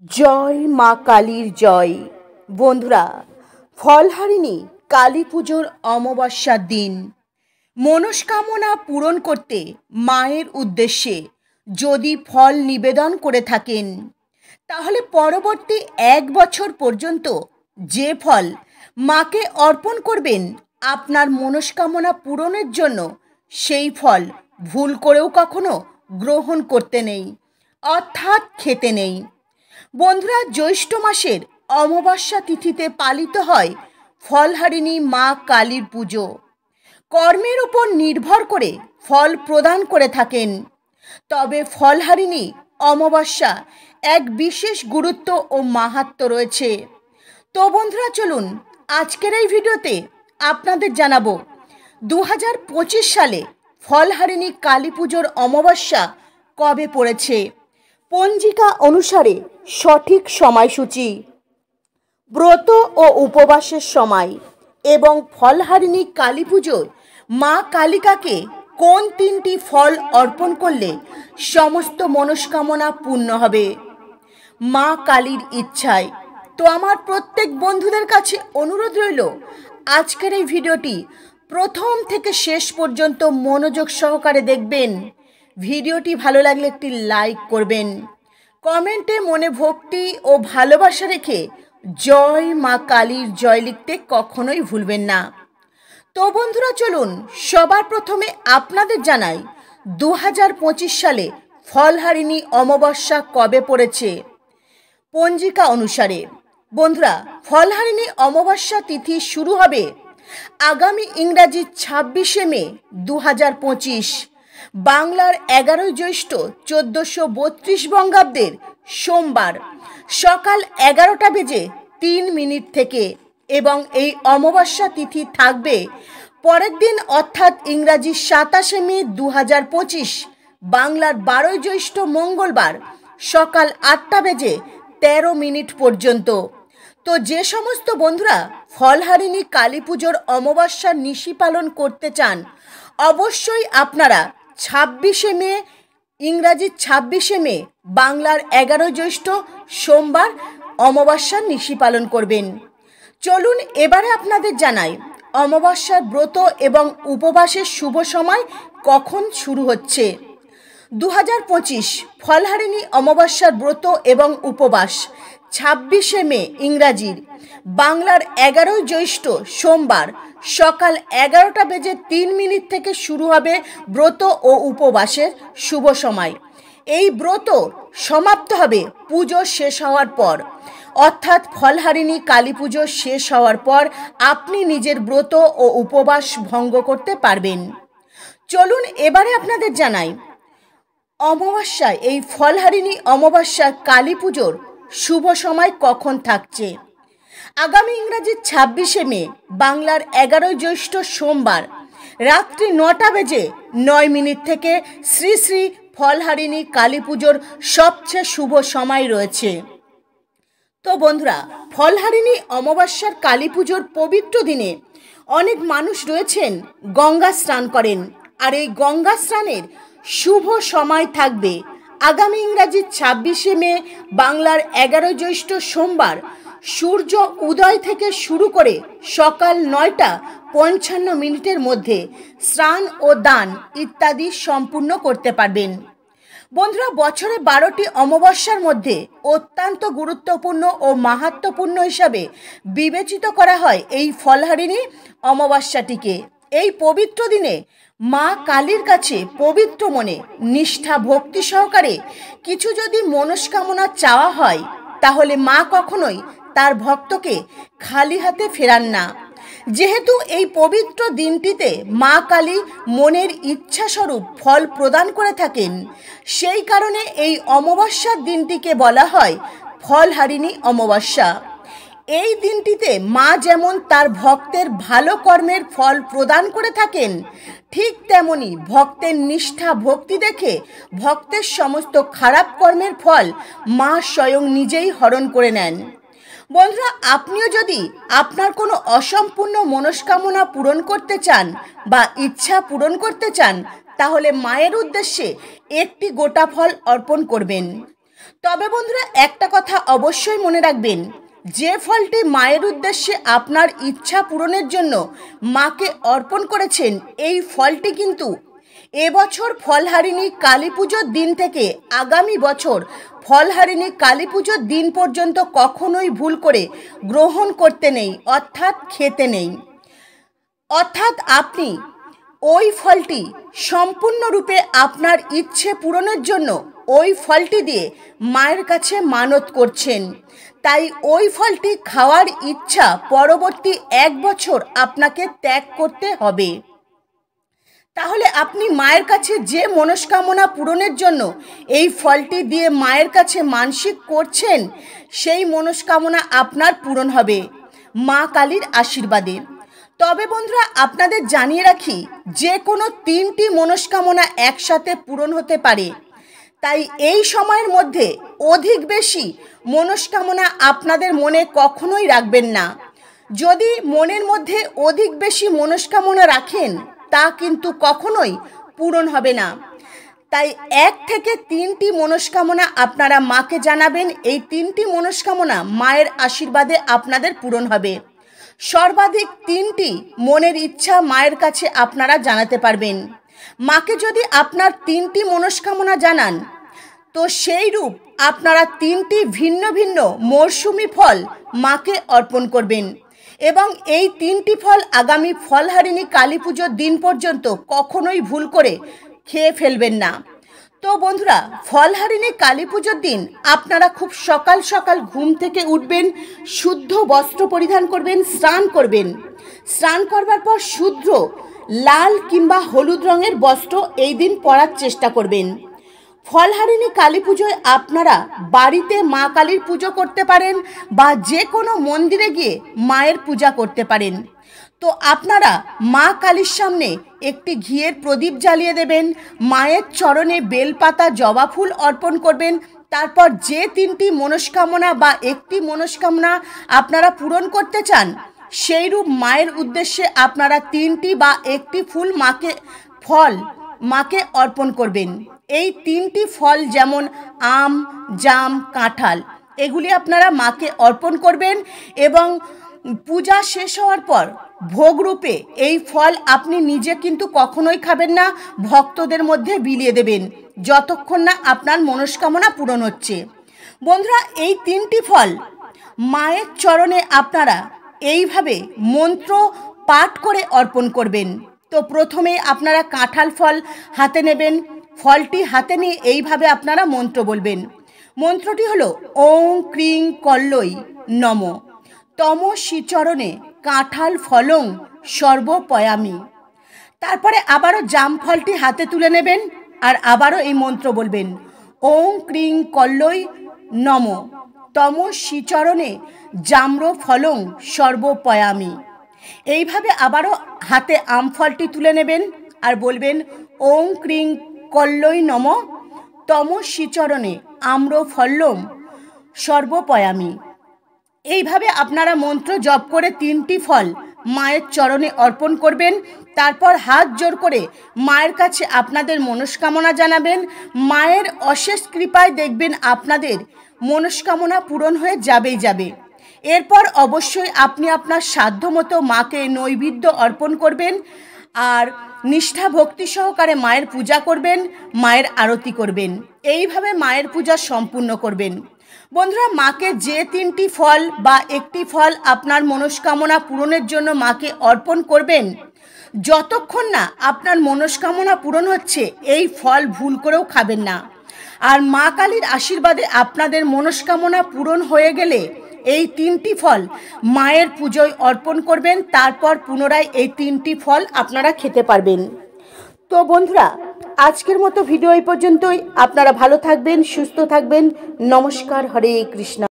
জয় মা কালীর জয়। বন্ধুরা, ফলহারিণী কালী পুজোর অমাবস্যার দিন মনস্কামনা পূরণ করতে মায়ের উদ্দেশ্যে যদি ফল নিবেদন করে থাকেন, তাহলে পরবর্তী 1 বছর পর্যন্ত যে ফল মাকে অর্পণ করবেন আপনার মনস্কামনা পূরণের জন্য, সেই ফল ভুল করেও কখনো গ্রহণ করতে নেই, অর্থাৎ খেতে নেই। বন্ধুরা, জ্যৈষ্ঠ মাসের অমাবস্যা তিথিতে পালিত হয় ফলহারিণী মা কালীর পুজো। কর্মের উপর নির্ভর করে ফল প্রদান করে থাকেন, তবে ফলহারিণী অমাবস্যা এক বিশেষ গুরুত্ব ও মাহাত্ম্য রয়েছে। তো বন্ধুরা, চলুন আজকের এই ভিডিওতে আপনাদের জানাবো 2025 সালে ফলহারিণী কালী পুজোর অমাবস্যা কবে পড়েছে, পঞ্জিকা অনুসারে সঠিক সময়সূচি, ব্রত ও উপবাসের সময় এবং ফলহারিণী কালী পুজোয় মা কালিকাকে কোন 3টি ফল অর্পণ করলে সমস্ত মনস্কামনা পূর্ণ হবে মা কালীর ইচ্ছায়। তো আমার প্রত্যেক বন্ধুদের কাছে অনুরোধ রইল, আজকের এই ভিডিওটি প্রথম থেকে শেষ পর্যন্ত মনোযোগ সহকারে দেখবেন। ভিডিওটি ভালো লাগলে একটি লাইক করবেন, কমেন্টে মনে ভক্তি ও ভালোবাসা রেখে জয় মা কালীর জয় লিখতে কখনোই ভুলবেন না। তো বন্ধুরা, চলুন সবার প্রথমে আপনাদের জানাই 2025 সালে ফলহারিণী অমাবস্যা কবে পড়েছে পঞ্জিকা অনুসারে। বন্ধুরা, ফলহারিণী অমাবস্যা তিথি শুরু হবে আগামী ইংরাজি 26শে মে 2025, বাংলার 11 জ্যৈষ্ঠ 1432 বঙ্গাব্দের সোমবার সকাল 11টা বেজে 3 মিনিট থেকে, এবং এই অমাবস্যা তিথি থাকবে পরের দিন অর্থাৎ ইংরাজি 27শে মে 2025, বাংলার 12 জ্যৈষ্ঠ মঙ্গলবার সকাল 8টা বেজে 13 মিনিট পর্যন্ত। তো যে সমস্ত বন্ধুরা ফলহারিণী কালী পুজোর অমাবস্যার নিশি পালন করতে চান, অবশ্যই আপনারা 26শে মে ইংরাজি 26শে মে বাংলার 11 জ্যৈষ্ঠ সোমবার অমাবস্যার নিশি পালন করবেন। চলুন এবারে আপনাদের জানাই অমাবস্যার ব্রত এবং উপবাসের শুভ সময় কখন শুরু হচ্ছে। 2025 ফলহারিণী অমাবস্যার ব্রত এবং উপবাস 26শে মে ইংরাজির বাংলার 11 জ্যৈষ্ঠ সোমবার সকাল 11টা বেজে 3 মিনিট থেকে শুরু হবে ব্রত ও উপবাসের শুভ সময়। এই ব্রত সমাপ্ত হবে পুজো শেষ হওয়ার পর, অর্থাৎ ফলহারিণী কালী পুজো শেষ হওয়ার পর আপনি নিজের ব্রত ও উপবাস ভঙ্গ করতে পারবেন। চলুন এবারে আপনাদের জানাই অমাবস্যায় এই ফলহারিণী অমাবস্যার কালী পুজোর শুভ সময় কখন থাকছে। আগামী ইংরাজি 26শে মে বাংলার 11 জ্যৈষ্ঠ সোমবার রাত্রি 9টা বেজে 9 মিনিট থেকে শ্রী শ্রী ফলহারিণী কালী পুজোর সবচেয়ে শুভ সময় রয়েছে। তো বন্ধুরা, ফলহারিণী অমাবস্যার কালী পুজোর পবিত্র দিনে অনেক মানুষ রয়েছেন গঙ্গা স্নান করেন, আর এই গঙ্গা স্নানের শুভ সময় থাকবে আগামী ইংরাজি 26শে মে বাংলার 11 জ্যৈষ্ঠ সোমবার সূর্য উদয় থেকে শুরু করে সকাল 9টা 55 মিনিটের মধ্যে স্নান ও দান ইত্যাদি সম্পূর্ণ করতে পারবেন। বন্ধুরা, বছরে 12টি অমাবস্যার মধ্যে অত্যন্ত গুরুত্বপূর্ণ ও মাহাত্ম্যপূর্ণ হিসাবে বিবেচিত করা হয় এই ফলহারিণী অমাবস্যাটিকে। এই পবিত্র দিনে মা কালীর কাছে পবিত্র মনে নিষ্ঠা ভক্তি সহকারে কিছু যদি মনস্কামনা চাওয়া হয়, তাহলে মা কখনোই তার ভক্তকে খালি হাতে ফেরান না। যেহেতু এই পবিত্র দিনটিতে মা কালী মনের ইচ্ছাস্বরূপ ফল প্রদান করে থাকেন, সেই কারণে এই অমাবস্যার দিনটিকে বলা হয় ফলহারিণী অমাবস্যা। এই দিনটিতে মা যেমন তার ভক্তের ভালো কর্মের ফল প্রদান করে থাকেন, ঠিক তেমনি ভক্তের নিষ্ঠা ভক্তি দেখে ভক্তের সমস্ত খারাপ কর্মের ফল মা স্বয়ং নিজেই হরণ করে নেন। বন্ধুরা, আপনিও যদি আপনার কোনো অসম্পূর্ণ মনস্কামনা পূরণ করতে চান বা ইচ্ছা পূরণ করতে চান, তাহলে মায়ের উদ্দেশ্যে একটি গোটা ফল অর্পণ করবেন। তবে বন্ধুরা একটা কথা অবশ্যই মনে রাখবেন, যে ফলটি মায়ের উদ্দেশ্যে আপনার ইচ্ছা পূরণের জন্য মাকে অর্পণ করেছেন, এই ফলটি কিন্তু এবছর ফলহারিণী কালী পুজোর দিন থেকে আগামী বছর ফলহারিণী কালী পুজোর দিন পর্যন্ত কখনোই ভুল করে গ্রহণ করতে নেই, অর্থাৎ খেতে নেই। অর্থাৎ আপনি ওই ফলটি সম্পূর্ণরূপে আপনার ইচ্ছে পূরণের জন্য ওই ফলটি দিয়ে মায়ের কাছে মানত করছেন, তাই ওই ফলটি খাওয়ার ইচ্ছা পরবর্তী 1 বছর আপনাকে ত্যাগ করতে হবে। তাহলে আপনি মায়ের কাছে যে মনস্কামনা পূরণের জন্য এই ফলটি দিয়ে মায়ের কাছে মানসিক করছেন, সেই মনস্কামনা আপনার পূরণ হবে মা কালীর আশীর্বাদে। তবে বন্ধুরা আপনাদের জানিয়ে রাখি, যে কোনো 3টি মনস্কামনা একসাথে পূরণ হতে পারে, তাই এই সময়ের মধ্যে অধিক বেশি মনস্কামনা আপনাদের মনে কখনোই রাখবেন না। যদি মনের মধ্যে অধিক বেশি মনস্কামনা রাখেন, তা কিন্তু কখনোই পূরণ হবে না। তাই 1 থেকে 3টি মনস্কামনা আপনারা মাকে জানাবেন, এই 3টি মনস্কামনা মায়ের আশীর্বাদে আপনাদের পূরণ হবে। সর্বাধিক 3টি মনের ইচ্ছা মায়ের কাছে আপনারা জানাতে পারবেন। মাকে যদি আপনার 3টি মনস্কামনা জানান, তো সেই রূপ আপনারা 3টি ভিন্ন ভিন্ন মরশুমি ফল মাকে অর্পণ করবেন এবং এই 3টি ফল আগামী ফলহারিণী কালী পুজোর দিন পর্যন্ত কখনোই ভুল করে খেয়ে ফেলবেন না। তো বন্ধুরা, ফলহারিণী কালী পুজোর দিন আপনারা খুব সকাল সকাল ঘুম থেকে উঠবেন, শুদ্ধ বস্ত্র পরিধান করবেন, স্নান করবেন। স্নান করবার পর শুদ্ধ লাল কিংবা হলুদ রঙের বস্ত্র এই দিন পরার চেষ্টা করবেন। ফলহারিণী কালী পুজোয় আপনারা বাড়িতে মা কালীর পুজো করতে পারেন বা যে কোনো মন্দিরে গিয়ে মায়ের পূজা করতে পারেন। তো আপনারা মা কালীর সামনে একটি ঘিয়ের প্রদীপ জ্বালিয়ে দেবেন, মায়ের চরণে বেলপাতা জবা ফুল অর্পণ করবেন। তারপর যে 3টি মনস্কামনা বা একটি মনস্কামনা আপনারা পূরণ করতে চান, সেই রূপ মায়ের উদ্দেশ্যে আপনারা 3টি বা একটি ফল মাকে অর্পণ করবেন। এই 3টি ফল যেমন আম, জাম, কাঁঠাল, এগুলি আপনারা মাকে অর্পণ করবেন এবং পূজা শেষ হওয়ার পর ভোগরূপে এই ফল আপনি নিজে কিন্তু কখনোই খাবেন না, ভক্তদের মধ্যে বিলিয়ে দেবেন যতক্ষণ না আপনার মনস্কামনা পূরণ হচ্ছে। বন্ধুরা, এই 3টি ফল মায়ের চরণে আপনারা এইভাবে মন্ত্র পাঠ করে অর্পণ করবেন। তো প্রথমে আপনারা কাঁঠাল ফল হাতে নেবেন, ফলটি হাতে নিয়ে এইভাবে আপনারা মন্ত্র বলবেন। মন্ত্রটি হলো ওং ক্রিং কল্লৈ নম তম শ্রীচরণে কাঁঠাল ফলং সর্বপয়ামি। তারপরে আবারও জাম ফলটি হাতে তুলে নেবেন আর আবারও এই মন্ত্র বলবেন, ওং ক্রিং কল্লৈ নম তম শ্রীচরণে জাম্র ফলং সর্বপয়ামি। এইভাবে আবারও হাতে আম ফলটি তুলে নেবেন আর বলবেন, ওং ক্রিং কল্লৈ নম তম শ্রীচরণে আম্র ফল্লম সর্বপয়ামি। এইভাবে আপনারা মন্ত্র জপ করে 3টি ফল মায়ের চরণে অর্পণ করবেন। তারপর হাত জোর করে মায়ের কাছে আপনাদের মনস্কামনা জানাবেন। মায়ের অশেষ কৃপায় দেখবেন আপনাদের মনস্কামনা পূরণ হয়ে যাবে। এরপর অবশ্যই আপনি আপনার সাধ্যমতো মাকে নৈবেদ্য অর্পণ করবেন আর নিষ্ঠা ভক্তি সহকারে মায়ের পূজা করবেন, মায়ের আরতি করবেন। এইভাবে মায়ের পূজা সম্পূর্ণ করবেন। বন্ধুরা, মাকে যে 3টি ফল বা একটি ফল আপনার মনস্কামনা পূরণের জন্য মাকে অর্পণ করবেন, যতক্ষণ না আপনার মনস্কামনা পূরণ হচ্ছে এই ফল ভুল করেও খাবেন না। আর মা কালীর আশীর্বাদে আপনাদের মনস্কামনা পূরণ হয়ে গেলে এই 3টি ফল মায়ের পুজোয় অর্পণ করবেন। তারপর পুনরায় এই 3টি ফল আপনারা খেতে পারবেন। তো বন্ধুরা, আজকের মতো ভিডিও এই পর্যন্তই। আপনারা ভালো থাকবেন, সুস্থ থাকবেন। নমস্কার, হরে কৃষ্ণ।